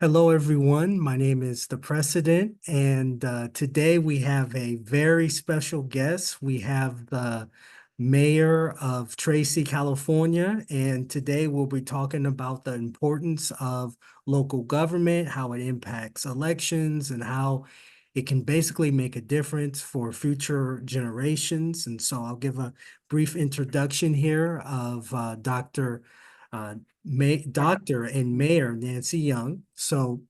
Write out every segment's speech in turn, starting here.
Hello, everyone. My name is the President, and today we have a very special guest. We have the Mayor of Tracy, California, and today we'll be talking about the importance of local government, how it impacts elections, and how it can basically make a difference for future generations. And so I'll give a brief introduction here of uh, Dr. and Mayor Nancy Young. So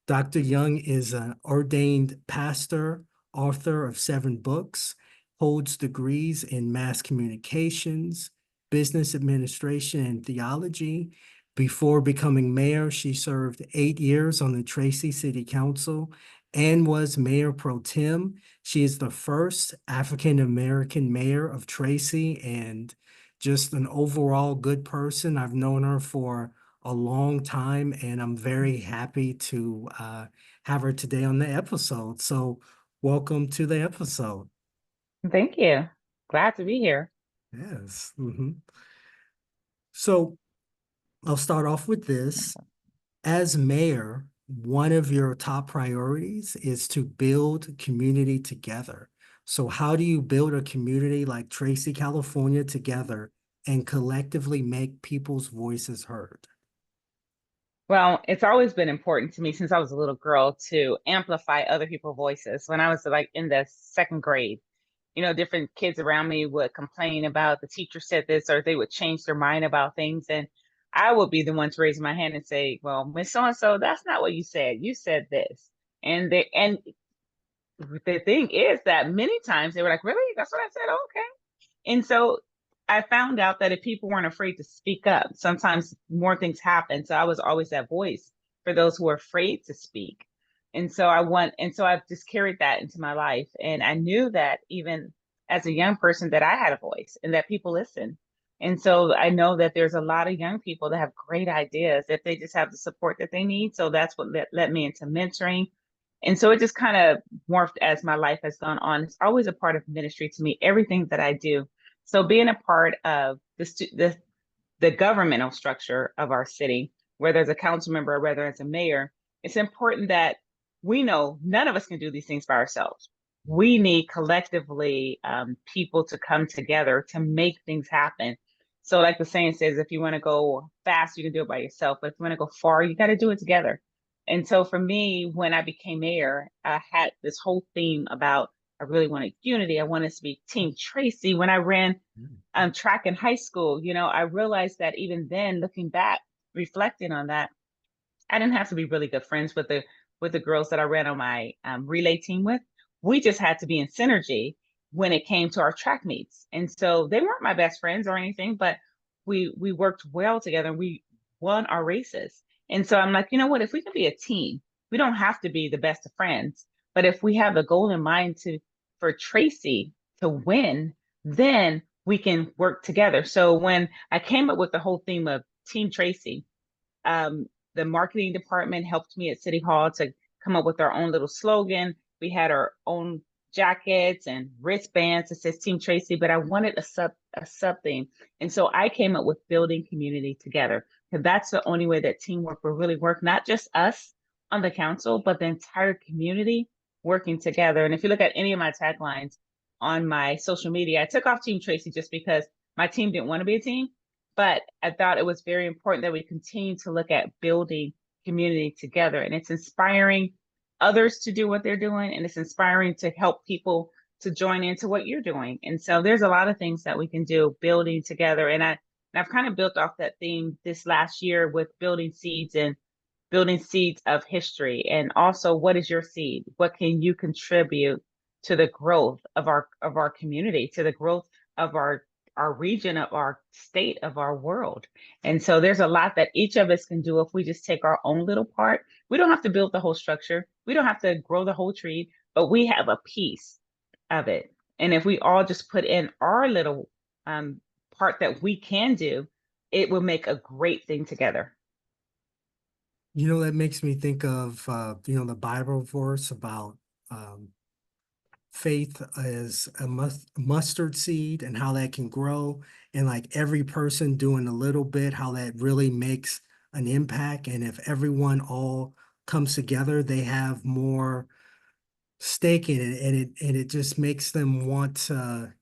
Dr. Young is an ordained pastor, author of 7 books, holds degrees in mass communications, business administration, and theology. Before becoming mayor, she served 8 years on the Tracy City Council and was mayor pro tem. She is the first African American mayor of Tracy and just an overall good person. I've known her for a long time, and I'm very happy to have her today on the episode. So, welcome to the episode. Thank you. Glad to be here. Yes. So, I'll start off with this. As mayor, one of your top priorities is to build community together. So, how do you build a community like Tracy, California together and collectively make people's voices heard? Well, it's always been important to me since I was a little girl to amplify other people's voices. When I was like in the second grade, different kids around me would complain about the teacher said this, or they would change their mind about things. And I would be the one to raise my hand and say, well, Miss So-and-so, that's not what you said. You said this. And the thing is that many times they were like, really? That's what I said? Okay. And so I found out that if people weren't afraid to speak up, sometimes more things happen. So I was always that voice for those who are afraid to speak. And so I've just carried that into my life. And I knew that even as a young person that I had a voice and that people listen. And so I know that there's a lot of young people that have great ideas if they just have the support that they need. So that's what led me into mentoring. And so it just kind of morphed as my life has gone on. It's always a part of ministry to me, everything that I do. So being a part of the governmental structure of our city, whether as a council member or whether as a mayor, it's important that we know none of us can do these things by ourselves. We need collectively people to come together to make things happen. So, like the saying says, if you want to go fast, you can do it by yourself. But if you want to go far, you got to do it together. And so, for me, when I became mayor, I had this whole theme about I really wanted unity. I wanted to be Team Tracy. When I ran track in high school, I realized that even then, looking back, reflecting on that, I didn't have to be really good friends with the girls that I ran on my relay team with. We just had to be in synergy when it came to our track meets, and so they weren't my best friends or anything, but we worked well together. And we won our races, and so I'm like, you know what? If we can be a team, we don't have to be the best of friends, but if we have the goal in mind to for Tracy to win, then we can work together. So when I came up with the whole theme of Team Tracy, um, the marketing department helped me at City Hall to come up with our own little slogan. We had our own jackets and wristbands that says Team Tracy, but I wanted a sub theme. And so I came up with building community together. Because that's the only way that teamwork will really work, not just us on the council, but the entire community working together. And if you look at any of my taglines on my social media, I took off Team Tracy just because my team didn't want to be a team. But I thought it was very important that we continue to look at building community together. And it's inspiring others to do what they're doing, and it's inspiring to help people to join into what you're doing. And so there's a lot of things that we can do building together. And I've kind of built off that theme this last year with building seeds and building seeds of history. And also, what is your seed? What can you contribute to the growth of our community, to the growth of our region, of our state, of our world? And so there's a lot that each of us can do if we just take our own little part. We don't have to build the whole structure. We don't have to grow the whole tree, but we have a piece of it. And if we all just put in our little um, part that we can do, it will make a great thing together. That makes me think of, the Bible verse about um, faith as a mustard seed and how that can grow, and like every person doing a little bit, how that really makes an impact. And if everyone all comes together, they have more stake in it, and it just makes them want to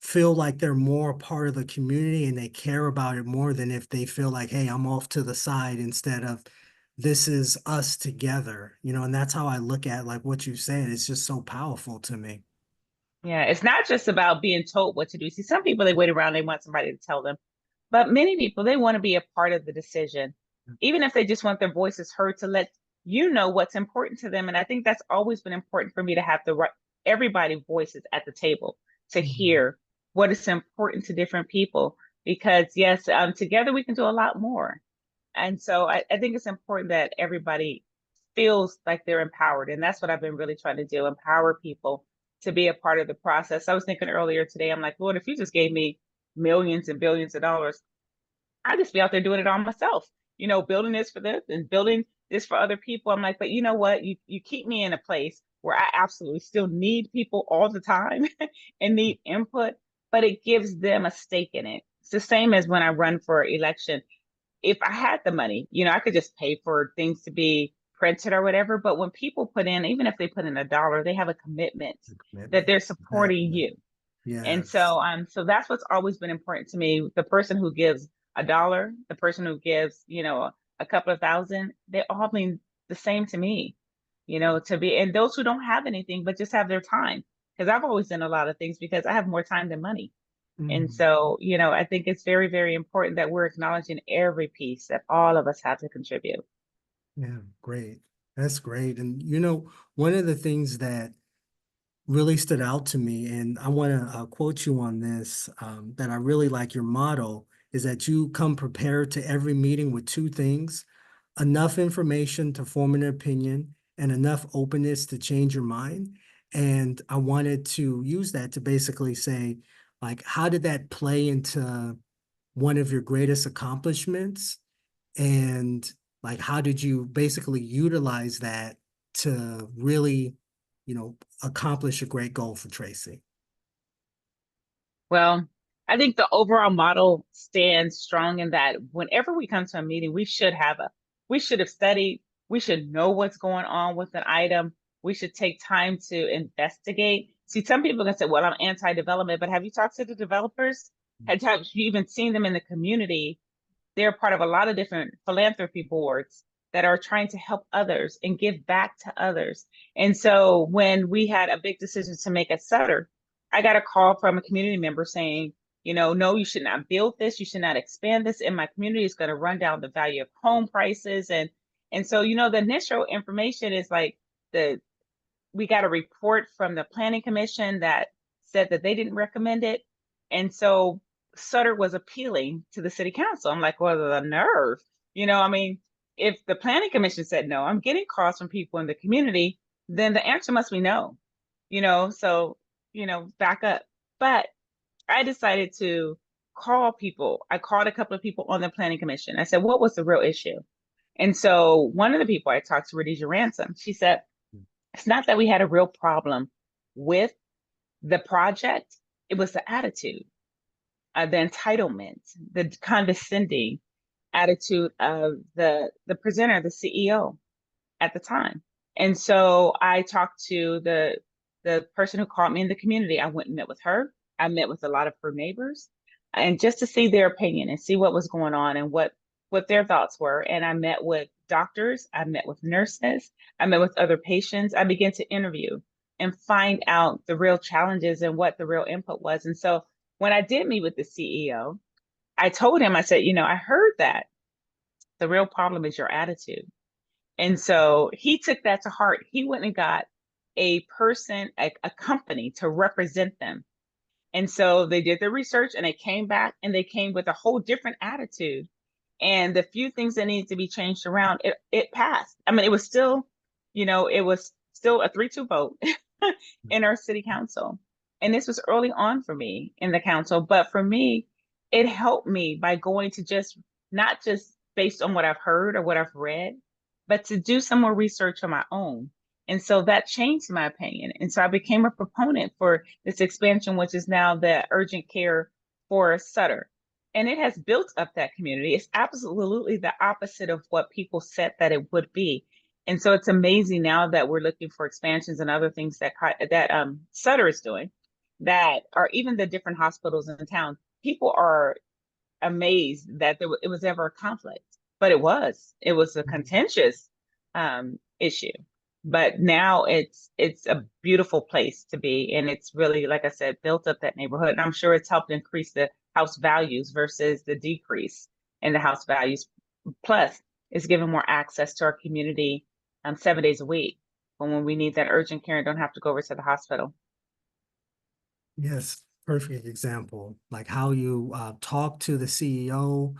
feel like they're more a part of the community and they care about it more than if they feel like, hey, I'm off to the side instead of this is us together, and that's how I look at like what you said. It's just so powerful to me. Yeah, it's not just about being told what to do. See, some people they wait around, they want somebody to tell them. But many people, they want to be a part of the decision, even if they just want their voices heard to let you know what's important to them. And I think that's always been important for me to have the right, everybody voices at the table to Mhm. hear what is important to different people. Because yes, together we can do a lot more. And so I think it's important that everybody feels like they're empowered. And that's what I've been really trying to do, empower people to be a part of the process. I was thinking earlier today, I'm like, Lord, if you just gave me millions and billions of dollars, I'd just be out there doing it all myself, building this for this and building this for other people. I'm like, but you know what? You keep me in a place where I absolutely still need people all the time and need input, but it gives them a stake in it. It's the same as when I run for election. If I had the money, I could just pay for things to be printed or whatever. But when people put in, even if they put in $1, they have a commitment The that commitment. they're supporting Exactly. you. And Yes. so that's what's always been important to me. The person who gives $1, the person who gives, a couple of thousand, they all mean the same to me, to be, and those who don't have anything, but just have their time. Because I've always done a lot of things because I have more time than money. And Mhm. so, I think it's very, very important that we're acknowledging every piece that all of us have to contribute. Yeah, great. That's great. And one of the things that really stood out to me, and I want to quote you on this, that I really like your motto, is that you come prepared to every meeting with two things: enough information to form an opinion and enough openness to change your mind. And I wanted to use that to basically say, like, how did that play into one of your greatest accomplishments? And like, how did you basically utilize that to really, accomplish a great goal for Tracy? Well, I think the overall model stands strong in that whenever we come to a meeting, we should have studied, we should know what's going on with an item. We should take time to investigate. See, some people can say, well, I'm anti-development, but have you talked to the developers? Have you even seen them in the community? They're part of a lot of different philanthropy boards that are trying to help others and give back to others. And so when we had a big decision to make at Sutter, I got a call from a community member saying, no, you should not build this, you should not expand this in my community. It's going to run down the value of home prices. And so, the initial information is like the we got a report from the planning commission that said that they didn't recommend it. And so Sutter was appealing to the city council. I'm like, well, the nerve, I mean, if the planning commission said no, I'm getting calls from people in the community, then the answer must be no, so, back up. But I decided to call people. I called a couple of people on the planning commission. I said, what was the real issue? And so one of the people I talked to, Rhodesia Ransom, she said, it's not that we had a real problem with the project, it was the attitude, the entitlement, the condescending attitude of the presenter, the CEO at the time. And so I talked to the person who called me in the community. I went and met with her. I met with a lot of her neighbors, and just to see their opinion and see what was going on and what their thoughts were. And I met with doctors, I met with nurses, I met with other patients. I began to interview and find out the real challenges and what the real input was. And so when I did meet with the CEO, I told him, I said, I heard that the real problem is your attitude. And so he took that to heart. He went and got a person, a company to represent them. And so they did their research and they came back and they came with a whole different attitude. And the few things that needed to be changed around, it passed. I mean, it was still a 3-2 vote in our city council. And this was early on for me in the council. But for me, it helped me by going to just not just based on what I've heard or what I've read, but to do some more research on my own. And so that changed my opinion. And so I became a proponent for this expansion, which is now the urgent care for Sutter. and it has built up that community. It's absolutely the opposite of what people said that it would be. And so it's amazing now that we're looking for expansions and other things that Sutter is doing, that are even the different hospitals in town. People are amazed that it was ever a conflict, but it was a contentious issue. But now it's a beautiful place to be, and it's really, like I said, built up that neighborhood. And I'm sure it's helped increase the house values versus the decrease in the house values. Plus, it's given more access to our community 7 days a week when we need that urgent care and don't have to go over to the hospital. Yes, perfect example. Like how you talked to the CEO,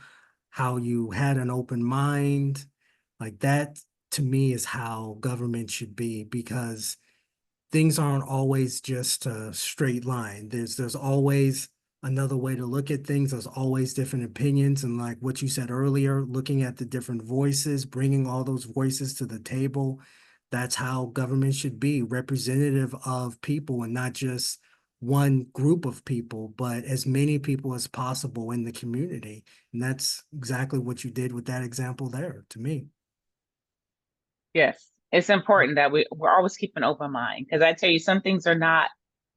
how you had an open mind. Like that to me is how government should be, because things aren't always just a straight line. There's always another way to look at things. There's always different opinions. And like what you said earlier, looking at the different voices, bringing all those voices to the table. That's how government should be, representative of people and not just one group of people, but as many people as possible in the community. And that's exactly what you did with that example there, to me. Yes, it's important that we're always keep an open mind, because I tell you, some things are not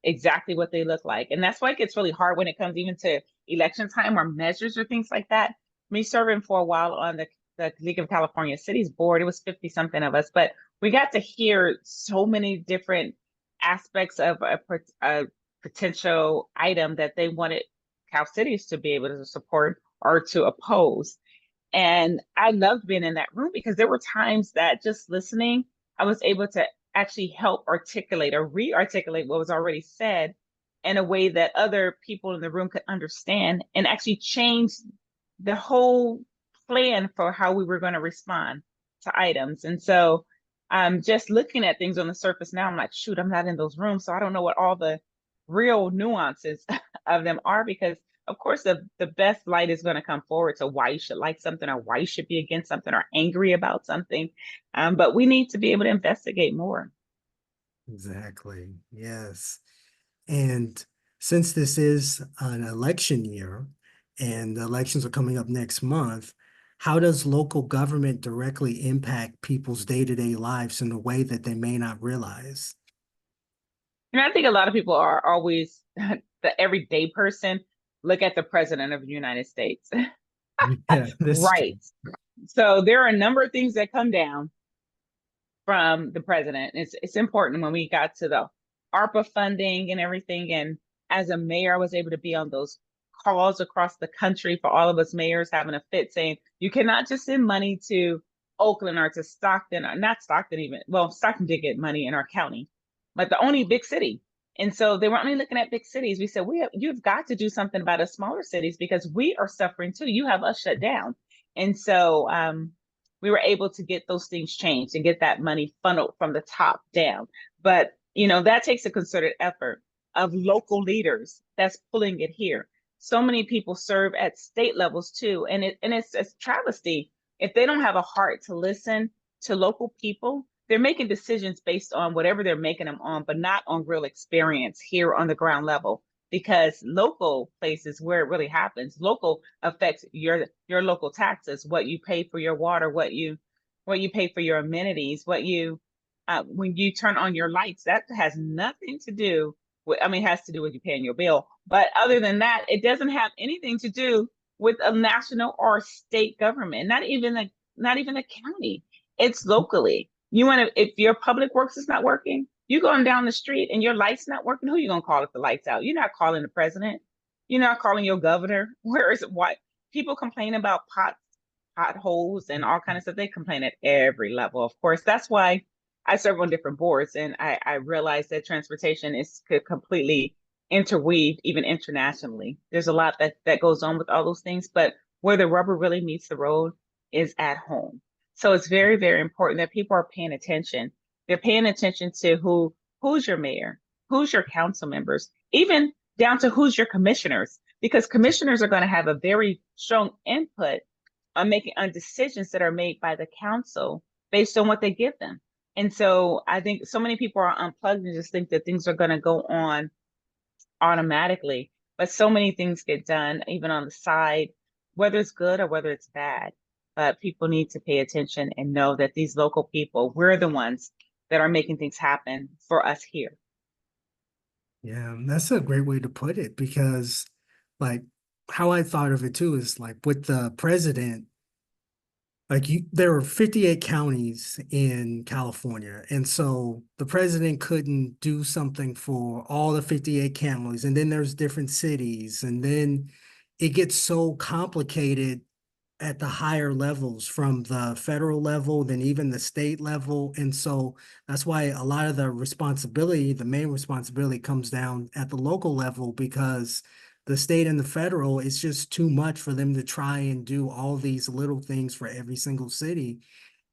exactly what they look like. And that's why it gets really hard when it comes even to election time or measures or things like that. Me serving for a while on the League of California Cities board, it was 50 something of us, but we got to hear so many different aspects of a potential item that they wanted Cal Cities to be able to support or to oppose. And I loved being in that room because there were times that just listening, I was able to actually help articulate or re-articulate what was already said in a way that other people in the room could understand, and actually change the whole plan for how we were going to respond to items. And so just looking at things on the surface now, I'm like, shoot, I'm not in those rooms. So I don't know what all the real nuances of them are, because of course the best light is going to come forward to why you should like something or why you should be against something or angry about something. But we need to be able to investigate more. Exactly. Yes. And since this is an election year and the elections are coming up next month, how does local government directly impact people's day-to-day lives in a way that they may not realize? And I think a lot of people are always the everyday person look at the president of the United States. Yeah, that's Right. true. So there are a number of things that come down from the president. It's important. When we got to the ARPA funding and everything, and as a mayor, I was able to be on those calls across the country for all of us mayors having a fit, saying you cannot just send money to Oakland or to Stockton, or not Stockton even. Well, Stockton did get money in our county, but the only big city. And so they were only looking at big cities. We said, you've got to do something about us smaller cities, because we are suffering too. You have us shut down. And so we were able to get those things changed and get that money funneled from the top down. But that takes a concerted effort of local leaders that's pulling it here. So many people serve at state levels too, and it's travesty if they don't have a heart to listen to local people. They're making decisions based on whatever they're making them on, but not on real experience here on the ground level. Because local places where it really happens, local affects your local taxes, what you pay for your water, what you pay for your amenities, what you when you turn on your lights. That has nothing to do with, I mean, it has to do with you paying your bill, but other than that, it doesn't have anything to do with a national or state government, not even a county. It's locally. You want to, if your public works is not working, you going down the street and your lights not working, who you gonna call if the lights out? You're not calling the president. You're not calling your governor. Where is it? What people complain about potholes and all kind of stuff. They complain at every level. Of course, that's why I serve on different boards, and I realize that transportation is completely interweaved, even internationally. There's a lot that goes on with all those things, but where the rubber really meets the road is at home. So it's very, very important that people are paying attention. They're paying attention to who's your mayor, who's your council members, even down to who's your commissioners, because commissioners are going to have a very strong input on making on decisions that are made by the council based on what they give them. And so I think so many people are unplugged and just think that things are going to go on automatically. but so many things get done, even on the side, whether it's good or whether it's bad. But people need to pay attention and know that these local people, we're the ones that are making things happen for us here. Yeah, that's a great way to put it because, like, how I thought of it too is like with the president, like there were 58 counties in California, and so the president couldn't do something for all the 58 counties, and then there's different cities, and then it gets so complicated at the higher levels from the federal level, then even the state level. And so that's why a lot of the responsibility, the main responsibility comes down at the local level because the state and the federal, it's just too much for them to try and do all these little things for every single city.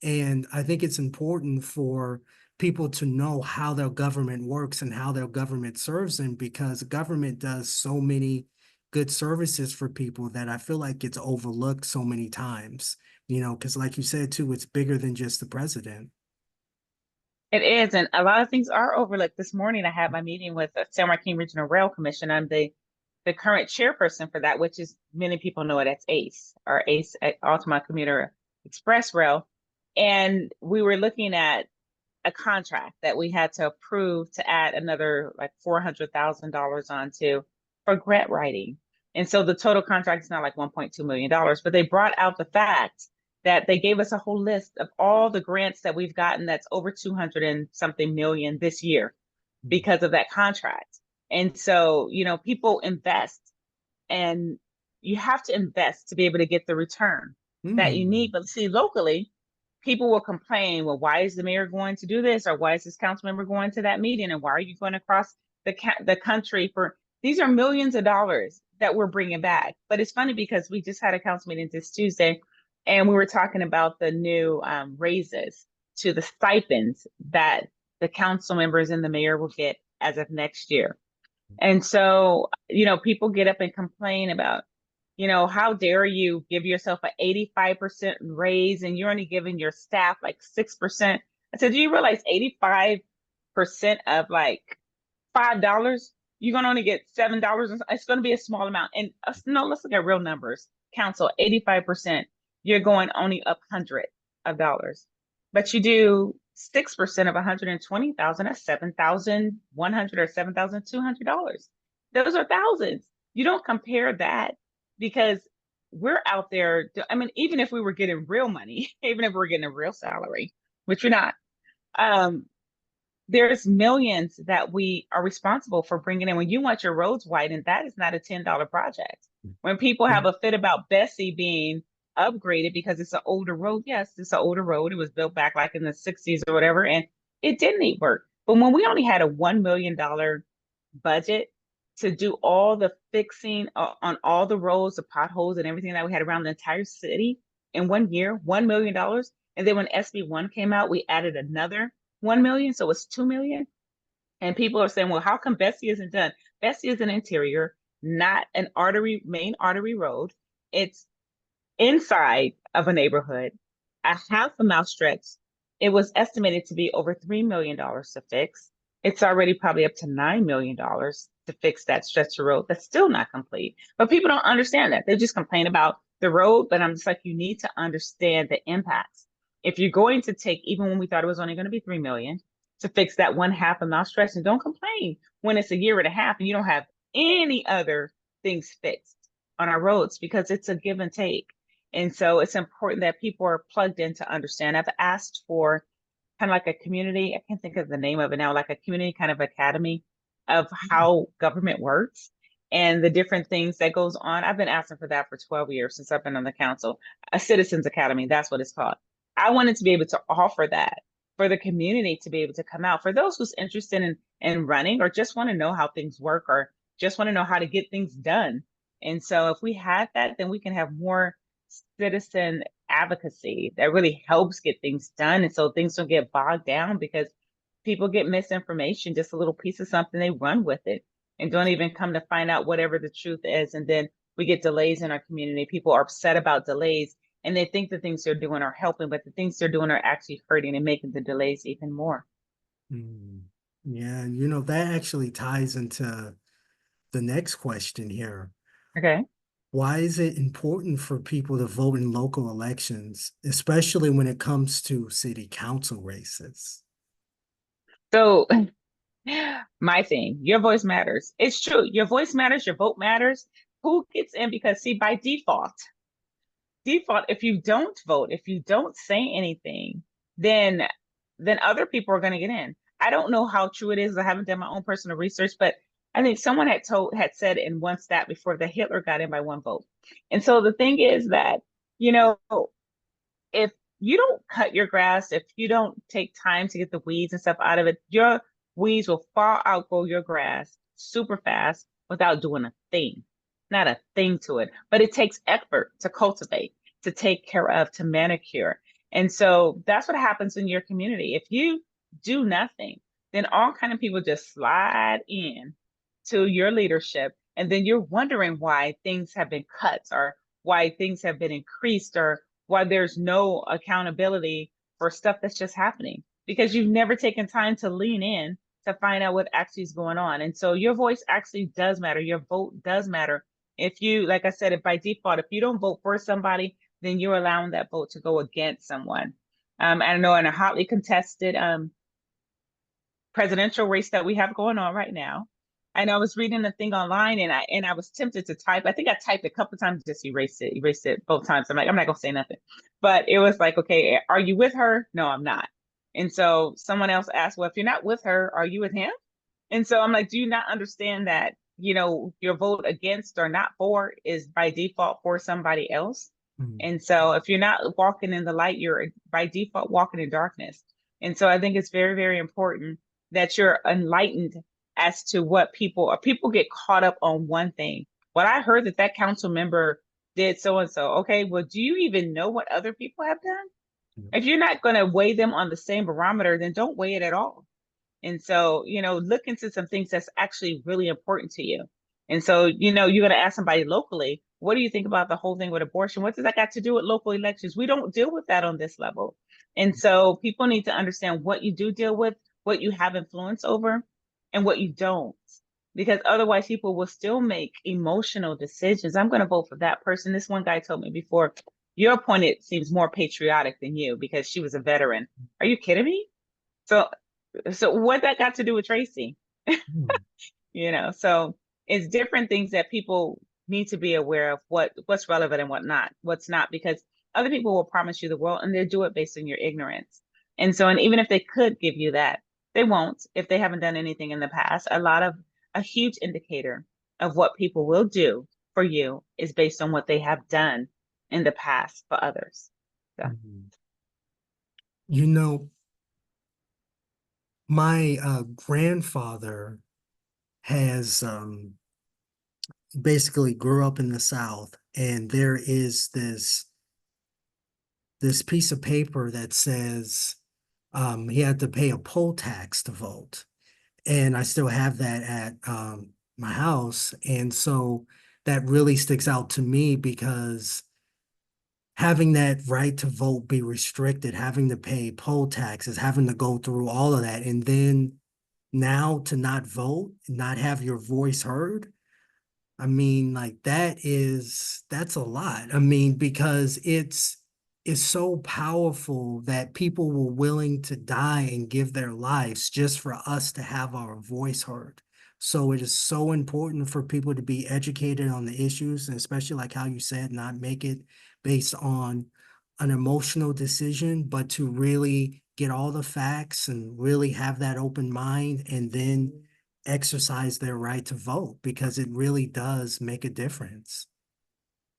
And I think it's important for people to know how their government works and how their government serves them because the government does so many good services for people that I feel like gets overlooked so many times, because like you said too, it's bigger than just the president. It is, and a lot of things are overlooked. This morning, I had my meeting with the San Joaquin Regional Rail Commission. I'm the current chairperson for that, which is many people know it as ACE, or ACE, Altamont Commuter Express Rail. And we were looking at a contract that we had to approve to add another like $400,000 onto for grant writing. And so the total contract is not like $1.2 million, but they brought out the fact that they gave us a whole list of all the grants that we've gotten that's over 200 and something million this year because of that contract. And so, people invest, and you have to invest to be able to get the return that you need. Mm. But see, locally, people will complain, well, why is the mayor going to do this? Or why is this council member going to that meeting? And why are you going across the country for, these are millions of dollars that we're bringing back. But it's funny because we just had a council meeting this Tuesday, and we were talking about the new raises to the stipends that the council members and the mayor will get as of next year. And so, people get up and complain about, how dare you give yourself an 85% raise and you're only giving your staff like 6%. I said, do you realize 85% of like $5, you're going to only get $7? It's going to be a small amount. And no, let's look at real numbers. Council, 85%, you're going only up hundred of dollars. But you do 6% of 120,000, that's 7,100 or $7,200. Those are thousands. You don't compare that because we're out there. I mean, even if we were getting real money, even if we're getting a real salary, which we're not, um, there's millions that we are responsible for bringing in. When you want your roads widened, that is not a $10 project. When people Yeah. have a fit about Bessie being upgraded because it's an older road, yes, it's an older road. It was built back like in the 60s or whatever, and it did need work. But when we only had a $1 million budget to do all the fixing on all the roads, the potholes, and everything that we had around the entire city in 1 year, $1 million. And then when SB1 came out, we added another 1 million. So it's 2 million. And people are saying, well, how come Bessie isn't done? Bessie is an interior, not an main artery road. It's inside of a neighborhood, a half a mile stretch. It was estimated to be over $3 million to fix. It's already probably up to $9 million to fix that stretch of road that's still not complete. But people don't understand that. They just complain about the road, but I'm just like, you need to understand the impacts. If you're going to take, even when we thought it was only going to be 3 million to fix that one half a mile stretch, and don't complain when it's a year and a half and you don't have any other things fixed on our roads because it's a give and take. And so it's important that people are plugged in to understand. I've asked for kind of like a community, I can't think of the name of it now, like a community kind of academy of how government works and the different things that goes on. I've been asking for that for 12 years since I've been on the council. A citizens academy, that's what it's called. I wanted to be able to offer that for the community to be able to come out. For those who's interested in running or just want to know how things work or just want to know how to get things done. And so if we have that, then we can have more citizen advocacy that really helps get things done. And so things don't get bogged down because people get misinformation, just a little piece of something, they run with it and don't even come to find out whatever the truth is. And then we get delays in our community. People are upset about delays and they think the things they're doing are helping, but the things they're doing are actually hurting and making the delays even more. Mm. Yeah, that actually ties into the next question here. Okay. Why is it important for people to vote in local elections, especially when it comes to city council races? So my thing, your voice matters. It's true. Your voice matters, your vote matters. Who gets in? Because see, by default, if you don't vote, if you don't say anything, then other people are going to get in. I don't know how true it is. I haven't done my own personal research, but I think someone had said in one stat before that Hitler got in by one vote. And so the thing is that, you know, if you don't cut your grass, if you don't take time to get the weeds and stuff out of it, your weeds will far outgrow your grass super fast without doing a thing, not a thing to it. But it takes effort to cultivate, to take care of, to manicure. And so that's what happens in your community. If you do nothing, then all kind of people just slide in to your leadership. And then you're wondering why things have been cut or why things have been increased or why there's no accountability for stuff that's just happening because you've never taken time to lean in to find out what actually is going on. And so your voice actually does matter. Your vote does matter. If you, like I said, if by default, if you don't vote for somebody, then you're allowing that vote to go against someone. I know in a hotly contested presidential race that we have going on right now. And I was reading a thing online and I was tempted to type. I think I typed a couple times, just erased it both times. I'm like, I'm not gonna say nothing. But it was like, okay, are you with her? No, I'm not. And so someone else asked, well, if you're not with her, are you with him? And so I'm like, do you not understand that, your vote against or not for is by default for somebody else? Mm. And so if you're not walking in the light, you're by default walking in darkness. And so I think it's very, very important that you're enlightened as to what people get caught up on one thing. Well, I heard that council member did so and so. Okay, well, do you even know what other people have done? If you're not going to weigh them on the same barometer, then don't weigh it at all. And so, look into some things that's actually really important to you. And so, you're going to ask somebody locally, what do you think about the whole thing with abortion? What does that got to do with local elections? We don't deal with that on this level. And so people need to understand what you do deal with, what you have influence over, and what you don't. Because otherwise, people will still make emotional decisions. I'm going to vote for that person. This one guy told me before, your opponent seems more patriotic than you because she was a veteran. Are you kidding me? So what that got to do with Tracy? Mm. So it's different things that people need to be aware of what's relevant and what's not, because other people will promise you the world and they'll do it based on your ignorance. And so, and even if they could give you that, they won't if they haven't done anything in the past. A huge indicator of what people will do for you is based on what they have done in the past for others. So. Mhm. You know, my grandfather has basically grew up in the South, and there is this piece of paper that says he had to pay a poll tax to vote. And I still have that at my house. And so that really sticks out to me because having that right to vote be restricted, having to pay poll taxes, having to go through all of that, and then now to not vote, not have your voice heard. I mean, like that's a lot. I mean, because it's so powerful that people were willing to die and give their lives just for us to have our voice heard. So it is so important for people to be educated on the issues, and especially like how you said, not make it based on an emotional decision, but to really get all the facts and really have that open mind and then exercise their right to vote because it really does make a difference.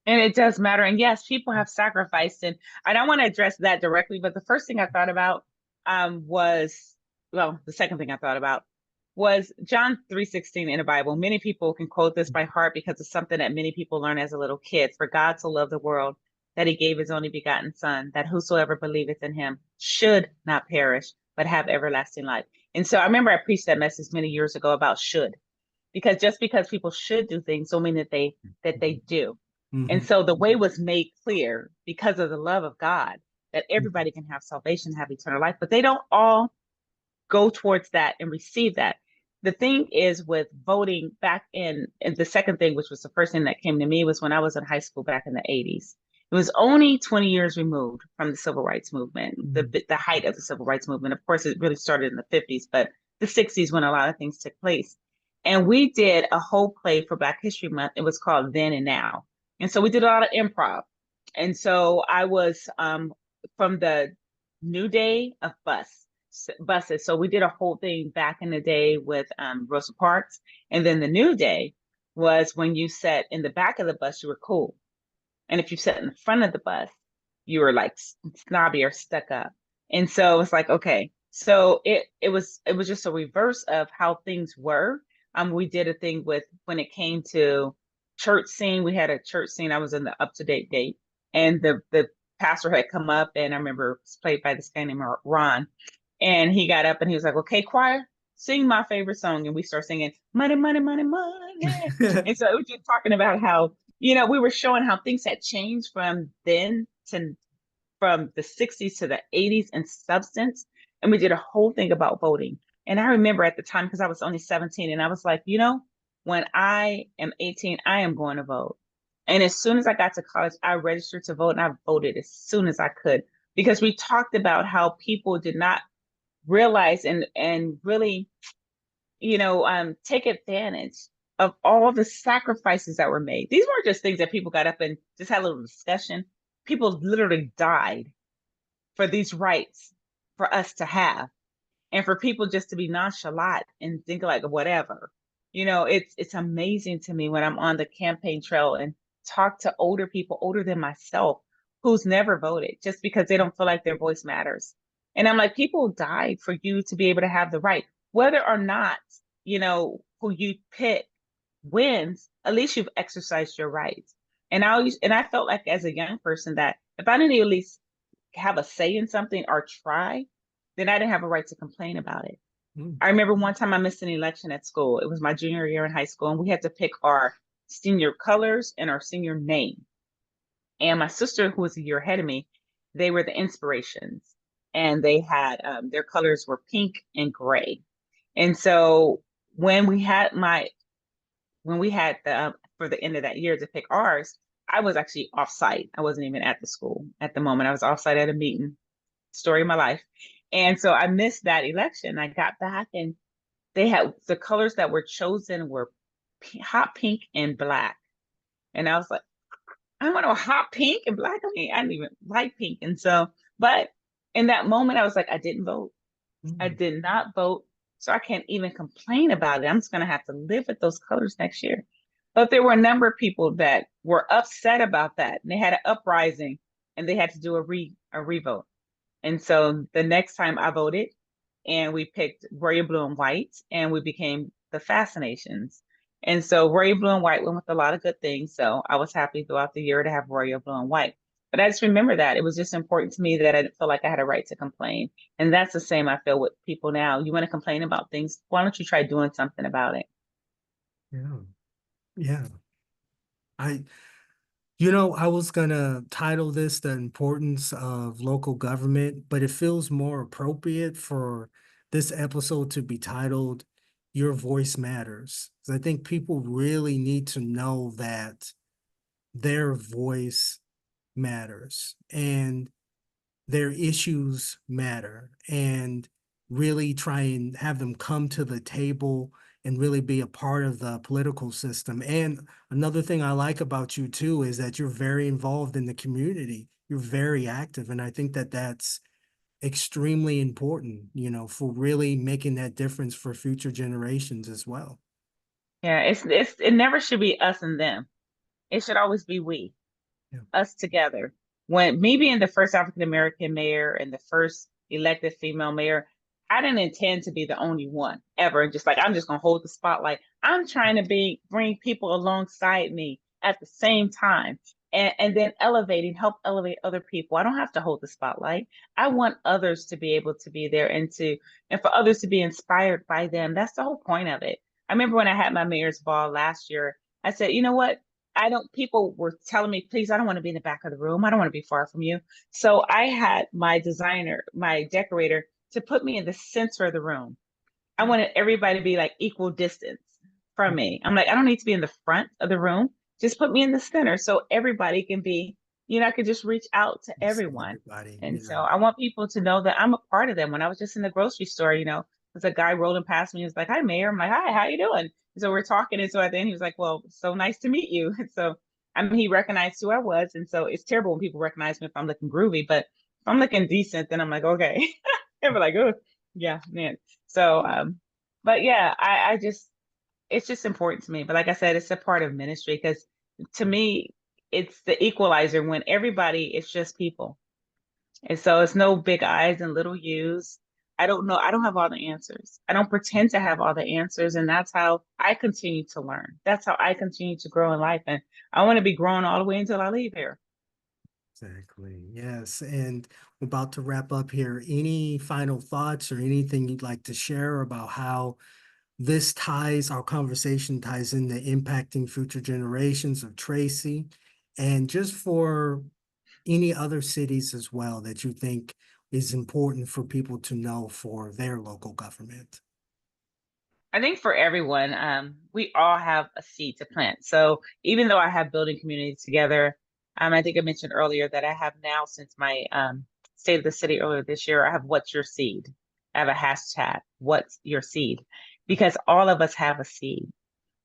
And it does matter. And yes, people have sacrificed. And I don't want to address that directly, but the first thing I thought about was, well, the second thing I thought about was John 3:16 in the Bible. Many people can quote this by heart because it's something that many people learn as a little kid. For God so loved the world that he gave his only begotten son, that whosoever believeth in him should not perish, but have everlasting life. And so I remember I preached that message many years ago about should, because just because people should do things don't mean that they do. And Mhm. so the way was made clear because of the love of God that everybody can have salvation, have eternal life, but they don't all go towards that and receive that. the thing is with voting back and the second thing, which was the first thing that came to me, was when I was in high school back in the 80s. It was only 20 years removed from the civil rights movement, Mm. the height of the civil rights movement. Of course, it really started in the 50s, but the 60s when a lot of things took place. And we did a whole play for Black History Month. It was called Then and Now. And so we did a lot of improv. And so I was from the New Day of buses. So we did a whole thing back in the day with Rosa Parks. And then the New Day was when you sat in the back of the bus, you were cool. And if you sat in the front of the bus, you were like snobby or stuck up. And so it's like, okay. So it was just a reverse of how things were. We did a thing with when it came to church scene. We had a church scene. I was in the up to date gate, and the pastor had come up, and I remember it was played by this guy named Ron, and he got up and he was like, "Okay, choir, sing my favorite song," and we start singing "Money, Money, Money, Money." And so it was just talking about how we were showing how things had changed from then to from the 60s to the 80s in substance. And we did a whole thing about voting. And I remember at the time, because I was only 17, and I was like, when I am 18, I am going to vote. And as soon as I got to college, I registered to vote and I voted as soon as I could because we talked about how people did not realize and really, take advantage of all the sacrifices that were made. These weren't just things that people got up and just had a little discussion. People literally died for these rights for us to have and for people just to be nonchalant and think like whatever. It's amazing to me when I'm on the campaign trail and talk to older people older than myself who's never voted just because they don't feel like their voice matters. And I'm like, people died for you to be able to have the right, whether or not, who you pick wins, at least you've exercised your rights. And I felt like as a young person that if I didn't at least have a say in something or try, then I didn't have a right to complain about it. Mm. I remember one time I missed an election at school. It was my junior year in high school, and we had to pick our senior colors and our senior name. And my sister, who was a year ahead of me, they were the inspirations, and they had their colors were pink and gray. And so when we had the for the end of that year to pick ours, I was actually off site. I wasn't even at the school at the moment. I was off site at a meeting. Story of my life. And so I missed that election. I got back and they had the colors that were chosen were hot pink and black. And I was like, I want a hot pink and black. I mean, I didn't even like pink. And so, but in that moment, I was like, I didn't vote. I Mm. did not vote. So I can't even complain about it. I'm just going to have to live with those colors next year. But there were a number of people that were upset about that. And they had an uprising and they had to do a revote. And so the next time I voted and we picked royal blue and white and we became the Fascinations. And so royal blue and white went with a lot of good things. So I was happy throughout the year to have royal blue and white. But I just remember that it was just important to me that I didn't feel like I had a right to complain. And that's the same I feel with people now. You want to complain about things, why don't you try doing something about it? Yeah. Yeah. I, I was gonna title this The Importance of Local Government, but it feels more appropriate for this episode to be titled Your Voice Matters. 'Cause I think people really need to know that their voice matters and their issues matter and really try and have them come to the table and really be a part of the political system. And another thing I like about you too is that you're very involved in the community. You're very active. And I think that that's extremely important, for really making that difference for future generations as well. Yeah, it never should be us and them. It should always be we. Yeah. Us together. When me being the first African American mayor and the first elected female mayor, I didn't intend to be the only one ever. And just like I'm just gonna hold the spotlight. I'm trying to bring people alongside me at the same time and then help elevate other people. I don't have to hold the spotlight. I want others to be able to be there and for others to be inspired by them. That's the whole point of it. I remember when I had my mayor's ball last year, I said, you know what? People were telling me, please, I don't want to be in the back of the room. I don't want to be far from you. So I had my decorator to put me in the center of the room. I wanted everybody to be like equal distance from me. I'm like, I don't need to be in the front of the room. Just put me in the center so everybody can be, I could just reach out to See everyone. everybody. And so Yeah. I want people to know that I'm a part of them. When I was just in the grocery store, there's a guy rolling past me. He was like, "Hi, Mayor." I'm like, "Hi, how you doing?" And so we're talking. And so at the end, he was like, "Well, so nice to meet you." And so he recognized who I was. And so it's terrible when people recognize me if I'm looking groovy, but if I'm looking decent, then I'm like, okay. And we're like, oh, yeah, man. So, but yeah, I just, it's just important to me. But like I said, it's a part of ministry because to me, it's the equalizer when everybody is just people. And so it's no big I's and little U's. I don't know. I don't have all the answers. I don't pretend to have all the answers. And that's how I continue to learn. That's how I continue to grow in life. And I want to be growing all the way until I leave here. Exactly. Yes. And we're about to wrap up here. Any final thoughts or anything you'd like to share about how our conversation ties into impacting future generations of Tracy, and just for any other cities as well that you think is important for people to know for their local government? I think for everyone, we all have a seed to plant. So even though I have building communities together, I think I mentioned earlier that I have now since my State of the City earlier this year, I have What's Your Seed? I have a hashtag, What's Your Seed? Because all of us have a seed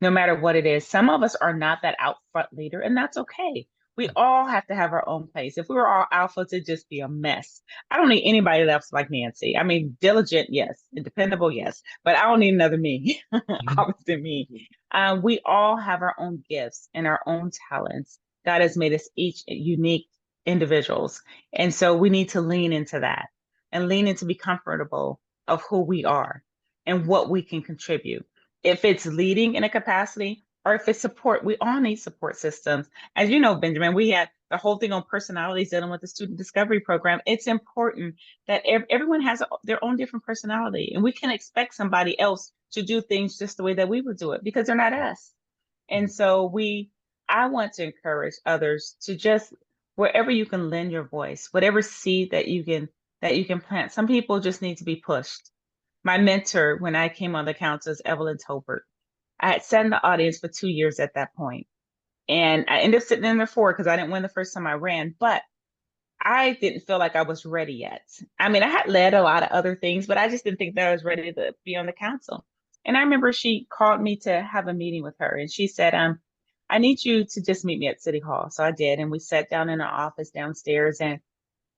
no matter what it is. Some of us are not that out front leader, and that's okay. We all have to have our own place. If we were all alpha, to just be a mess. I don't need anybody that's like Nancy. I mean, diligent, yes, and dependable, yes, but I don't need another me, opposite me. We all have our own gifts and our own talents. God has made us each unique individuals. And so we need to lean into that and lean into be comfortable of who we are and what we can contribute if it's leading in a capacity or if it's support. We all need support systems. As you know, Benjamin, we had the whole thing on personalities dealing with the student discovery program. It's important that everyone has their own different personality, and we can expect somebody else to do things just the way that we would do it because they're not us. And so I want to encourage others to just wherever you can lend your voice, whatever seed that you can plant. Some people just need to be pushed. My mentor when I came on the council is Evelyn Tolbert. I had sat in the audience for 2 years at that point, and I ended up sitting in there for because I didn't win the first time I ran, but I didn't feel like I was ready yet. I mean, I had led a lot of other things, but I just didn't think that I was ready to be on the council. And I remember she called me to have a meeting with her, and she said, I need you to just meet me at City Hall. So I did, and we sat down in her office downstairs, and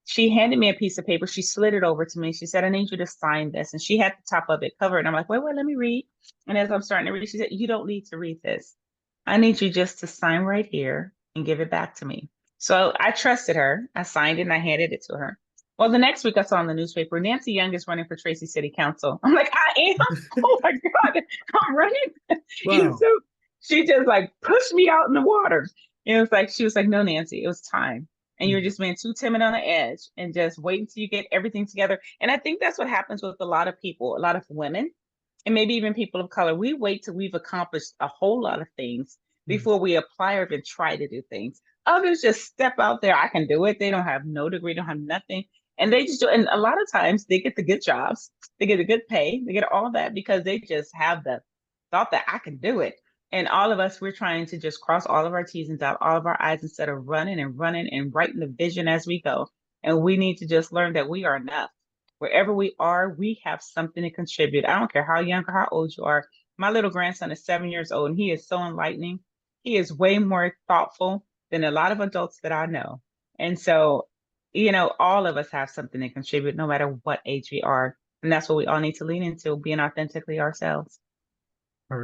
she handed me a piece of paper. She slid it over to me. She said, "I need you to sign this." And she had the top of it covered. And I'm like, wait, let me read. And as I'm starting to read, she said, "You don't need to read this. I need you just to sign right here and give it back to me." So I trusted her. I signed it and I handed it to her. Well, the next week I saw in the newspaper, Nancy Young is running for Tracy City Council. I'm like, I am? Oh my God, I'm running. And Wow. so she just like pushed me out in the water. And it was like, she was like, "No, Nancy, it was time. And you're just being too timid on the edge and just waiting till you get everything together." And I think that's what happens with a lot of people, a lot of women, and maybe even people of color. We wait till we've accomplished a whole lot of things before we apply or even try to do things. Others just step out there. I can do it. They don't have no degree, don't have nothing. And they just do. And a lot of times they get the good jobs, they get a good pay, they get all that because they just have the thought that I can do it. And all of us, we're trying to just cross all of our T's and dot all of our I's instead of running and running and writing the vision as we go. And we need to just learn that we are enough. Wherever we are, we have something to contribute. I don't care how young or how old you are. My little grandson is 7 years old and he is so enlightening. He is way more thoughtful than a lot of adults that I know. And so, all of us have something to contribute no matter what age we are. And that's what we all need to lean into, being authentically ourselves.